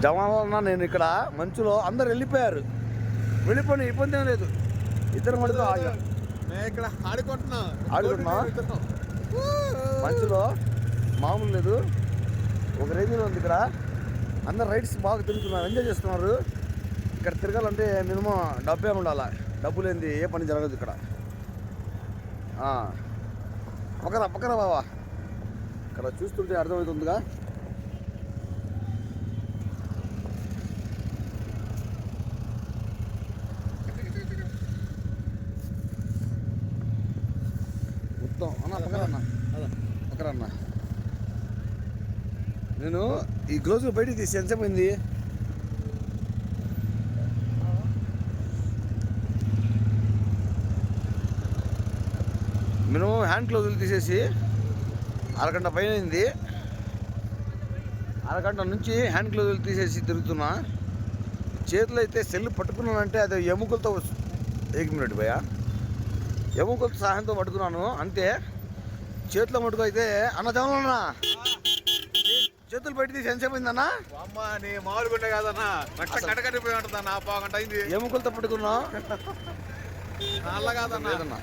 జమాలన్నా నేను ఇక్కడ మంచులో అందరు వెళ్ళిపోయారు. వెళ్ళిపోయి ఇబ్బంది ఏం లేదు. ఇద్దరు మడితో ఇక్కడ ఆడుకుంటున్నా మంచులో మామూలు లేదు. ఒక రేంజ్లో ఉంది ఇక్కడ. అందరు రైడ్స్ బాగా తిరుగుతున్నారు, ఎంజాయ్ చేస్తున్నారు. ఇక్కడ తిరగాలంటే మినిమం డబ్బే ఉండాలి. డబ్బు లేనిది ఏ పని జరగదు ఇక్కడ. పక్కన బావా, ఇక్కడ చూస్తుంటే అర్థమవుతుందిగా. మొత్తం పక్కన నేను ఈ గ్లోవ్స్ బయటికి తీసి ఎంతసేపోయింది. మినిమం హ్యాండ్ గ్లోవ్స్ తీసేసి అరగంట పైన అయింది. అరగంట నుంచి హ్యాండ్ గ్లోవ్స్ తీసేసి తిరుగుతున్నా. చేతిలో అయితే సెల్ పట్టుకున్నానంటే అది ఎముకలతో ఏకిమినట్టు భయ, ఎముకలతో సహాయంతో పట్టుకున్నాను అంతే. చేతిలో మటుకు అయితే అన్న జమలన్నా చేతులు బయట తీసి ఎంతసేపు అయిందన్నా? నీ మామూలుగుండే కాదన్నా, కట్టకట్టిపోయి ఉంటుందన్నా. పావుగంట అయింది. ఎముకలతో పట్టుకున్నా అలా కాదన్నా.